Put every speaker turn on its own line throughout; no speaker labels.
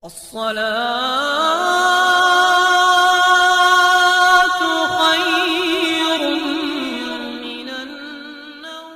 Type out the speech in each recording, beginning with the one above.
الصلاة خير من النوم۔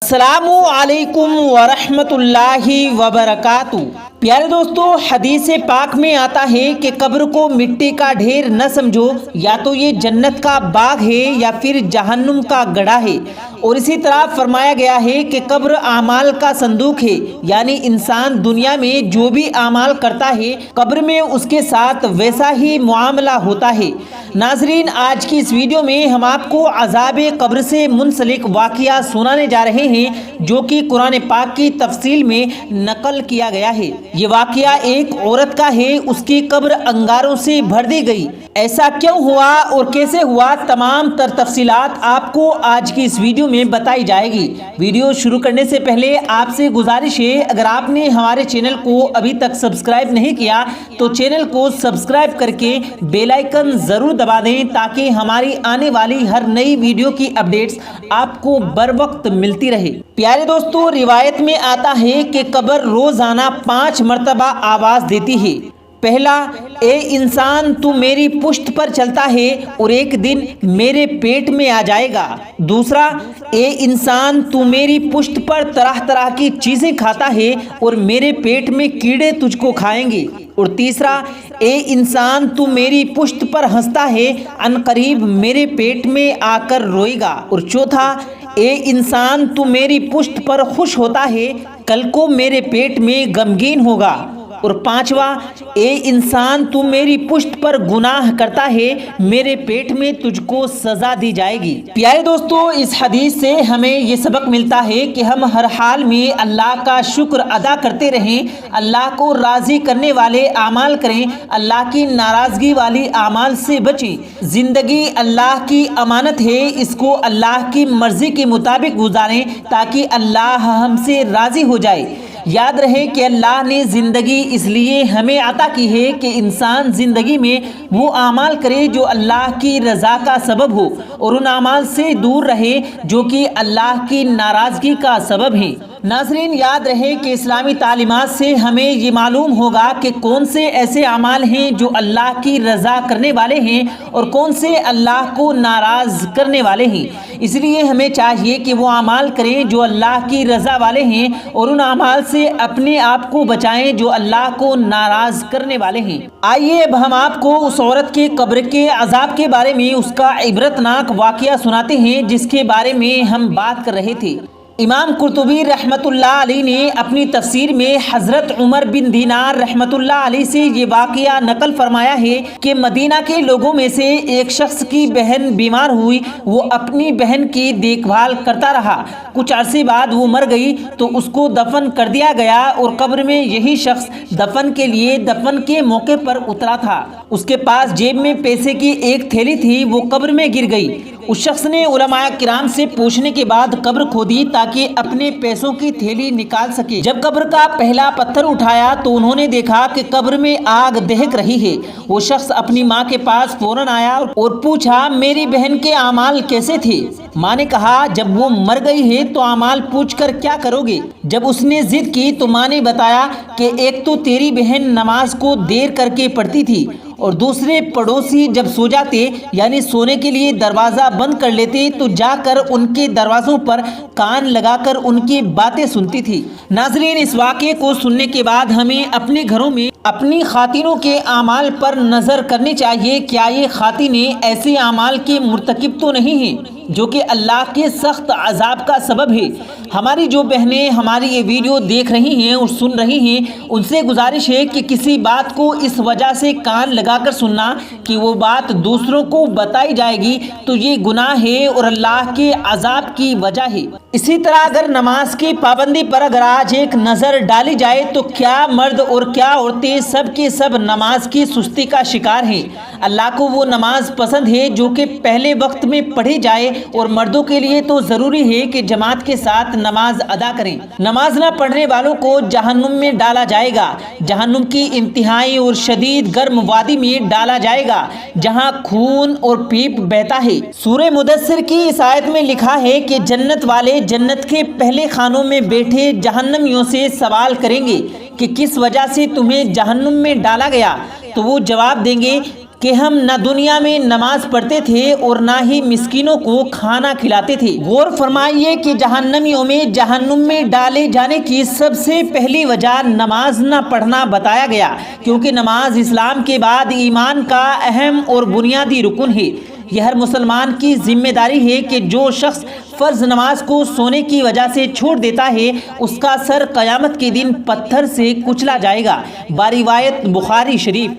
السلام علیکم ورحمۃ اللہ وبرکاتہ۔ پیارے دوستو، حدیث پاک میں آتا ہے کہ قبر کو مٹی کا ڈھیر نہ سمجھو، یا تو یہ جنت کا باغ ہے یا پھر جہنم کا گڑھا ہے۔ اور اسی طرح فرمایا گیا ہے کہ قبر اعمال کا صندوق ہے، یعنی انسان دنیا میں جو بھی اعمال کرتا ہے قبر میں اس کے ساتھ ویسا ہی معاملہ ہوتا ہے۔ ناظرین، آج کی اس ویڈیو میں ہم آپ کو عذاب قبر سے منسلک واقعہ سنانے جا رہے ہیں جو کہ قرآن پاک کی تفصیل میں نقل کیا گیا ہے۔ یہ واقعہ ایک عورت کا ہے، اس کی قبر انگاروں سے بھر دی گئی۔ ایسا کیوں ہوا اور کیسے ہوا، تمام تر تفصیلات آپ کو آج کی اس ویڈیو میں بتائی جائے گی۔ ویڈیو شروع کرنے سے پہلے آپ سے گزارش ہے، اگر آپ نے ہمارے چینل کو ابھی تک سبسکرائب نہیں کیا تو چینل کو سبسکرائب کر کے بیل آئیکن ضرور دبا دیں تاکہ ہماری آنے والی ہر نئی ویڈیو کی اپڈیٹس آپ کو بر وقت ملتی رہے۔ پیارے دوستو، روایت میں آتا ہے کہ قبر روزانہ 5 مرتبہ آواز دیتی ہے۔ پہلا، اے انسان تو میری پشت پر چلتا ہے اور ایک دن میرے پیٹ میں آ جائے گا۔ دوسرا، اے انسان تو میری پشت پر طرح طرح کی چیزیں کھاتا ہے اور میرے پیٹ میں کیڑے تجھ کو کھائیں گے۔ اور تیسرا، اے انسان تو میری پشت پر ہنستا ہے، عن قریب میرے پیٹ میں آ کر روئے گا۔ اور چوتھا، اے انسان تو میری پشت پر خوش ہوتا ہے، کل کو میرے پیٹ میں غمگین ہوگا۔ اور پانچواں، اے انسان تو میری پشت پر گناہ کرتا ہے، میرے پیٹ میں تجھ کو سزا دی جائے گی۔ پیارے دوستو، اس حدیث سے ہمیں یہ سبق ملتا ہے کہ ہم ہر حال میں اللہ کا شکر ادا کرتے رہیں، اللہ کو راضی کرنے والے اعمال کریں، اللہ کی ناراضگی والی اعمال سے بچیں۔ زندگی اللہ کی امانت ہے، اس کو اللہ کی مرضی کے مطابق گزاریں تاکہ اللہ ہم سے راضی ہو جائے۔ یاد رہے کہ اللہ نے زندگی اس لیے ہمیں عطا کی ہے کہ انسان زندگی میں وہ اعمال کرے جو اللہ کی رضا کا سبب ہو اور ان اعمال سے دور رہے جو کہ اللہ کی ناراضگی کا سبب ہیں۔ ناظرین، یاد رہے کہ اسلامی تعلیمات سے ہمیں یہ معلوم ہوگا کہ کون سے ایسے اعمال ہیں جو اللہ کی رضا کرنے والے ہیں اور کون سے اللہ کو ناراض کرنے والے ہیں۔ اس لیے ہمیں چاہیے کہ وہ اعمال کریں جو اللہ کی رضا والے ہیں اور ان اعمال سے اپنے آپ کو بچائیں جو اللہ کو ناراض کرنے والے ہیں۔ آئیے اب ہم آپ کو اس عورت کے قبر کے عذاب کے بارے میں اس کا عبرتناک واقعہ سناتے ہیں جس کے بارے میں ہم بات کر رہے تھے۔ امام قرطبی رحمۃ اللہ علیہ نے اپنی تفسیر میں حضرت عمر بن دینار رحمۃ اللہ علیہ سے یہ واقعہ نقل فرمایا ہے کہ مدینہ کے لوگوں میں سے ایک شخص کی بہن بیمار ہوئی، وہ اپنی بہن کی دیکھ بھال کرتا رہا۔ کچھ عرصے بعد وہ مر گئی تو اس کو دفن کر دیا گیا اور قبر میں یہی شخص دفن کے لیے دفن کے موقع پر اترا تھا۔ اس کے پاس جیب میں پیسے کی ایک تھیلی تھی، وہ قبر میں گر گئی۔ اس شخص نے علماء کرام سے پوچھنے کے بعد قبر کھودی تاکہ اپنے پیسوں کی تھیلی نکال سکے۔ جب قبر کا پہلا پتھر اٹھایا تو انہوں نے دیکھا کہ قبر میں آگ دہک رہی ہے۔ وہ شخص اپنی ماں کے پاس فوراً آیا اور پوچھا، میری بہن کے اعمال کیسے تھے؟ ماں نے کہا، جب وہ مر گئی ہے تو اعمال پوچھ کر کیا کرو گے؟ جب اس نے ضد کی تو ماں نے بتایا کہ ایک تو تیری بہن نماز کو دیر کر کے پڑھتی تھی اور دوسرے پڑوسی جب سو جاتے یعنی سونے کے لیے دروازہ بند کر لیتے تو جا کر ان کے دروازوں پر کان لگا کر ان کی باتیں سنتی تھی۔ ناظرین، اس واقعے کو سننے کے بعد ہمیں اپنے گھروں میں اپنی خواتینوں کے اعمال پر نظر کرنی چاہیے۔ کیا یہ خواتینیں ایسے اعمال کے مرتکب تو نہیں ہیں جو کہ اللہ کے سخت عذاب کا سبب ہے؟ ہماری جو بہنیں ہماری یہ ویڈیو دیکھ رہی ہیں اور سن رہی ہیں، ان سے گزارش ہے کہ کسی بات کو اس وجہ سے کان لگا کر سننا کہ وہ بات دوسروں کو بتائی جائے گی تو یہ گناہ ہے اور اللہ کے عذاب کی وجہ ہے۔ اسی طرح اگر نماز کی پابندی پر اگر آج ایک نظر ڈالی جائے تو کیا مرد اور کیا عورتیں سب کے سب نماز کی سستی کا شکار ہیں۔ اللہ کو وہ نماز پسند ہے جو کہ پہلے وقت میں پڑھی جائے اور مردوں کے لیے تو ضروری ہے کہ جماعت کے ساتھ نماز ادا کریں۔ نماز نہ پڑھنے والوں کو جہنم میں ڈالا جائے گا، جہنم کی انتہائی اور شدید گرم وادی میں ڈالا جائے گا جہاں خون اور پیپ بہتا ہے۔ سورہ مدثر کی اس آیت میں لکھا ہے کہ جنت والے جنت کے پہلے خانوں میں بیٹھے جہنمیوں سے سوال کریں گے کہ کس وجہ سے تمہیں جہنم میں ڈالا گیا، تو وہ جواب دیں گے کہ ہم نہ دنیا میں نماز پڑھتے تھے اور نہ ہی مسکینوں کو کھانا کھلاتے تھے۔ غور فرمائیے کہ جہنمیوں میں جہنم میں ڈالے جانے کی سب سے پہلی وجہ نماز نہ پڑھنا بتایا گیا، کیونکہ نماز اسلام کے بعد ایمان کا اہم اور بنیادی رکن ہے۔ یہ ہر مسلمان کی ذمہ داری ہے کہ جو شخص فرض نماز کو سونے کی وجہ سے چھوڑ دیتا ہے، اس کا سر قیامت کے دن پتھر سے کچلا جائے گا۔ باروایت بخاری شریف۔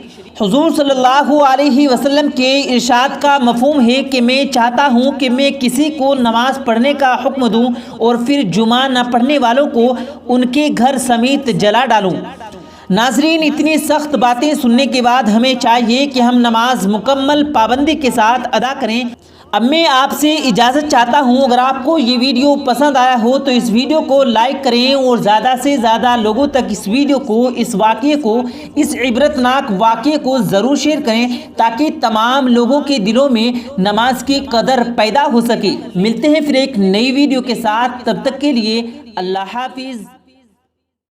حضور صلی اللہ علیہ وسلم کے ارشاد کا مفہوم ہے کہ میں چاہتا ہوں کہ میں کسی کو نماز پڑھنے کا حکم دوں اور پھر جمعہ نہ پڑھنے والوں کو ان کے گھر سمیت جلا ڈالوں۔ ناظرین، اتنی سخت باتیں سننے کے بعد ہمیں چاہیے کہ ہم نماز مکمل پابندی کے ساتھ ادا کریں۔ اب میں آپ سے اجازت چاہتا ہوں، اگر آپ کو یہ ویڈیو پسند آیا ہو تو اس ویڈیو کو لائک کریں اور زیادہ سے زیادہ لوگوں تک اس ویڈیو کو، اس واقعے کو، اس عبرتناک واقعے کو ضرور شیئر کریں تاکہ تمام لوگوں کے دلوں میں نماز کی قدر پیدا ہو سکے۔ ملتے ہیں پھر ایک نئی ویڈیو کے ساتھ، تب تک کے لیے اللہ حافظ۔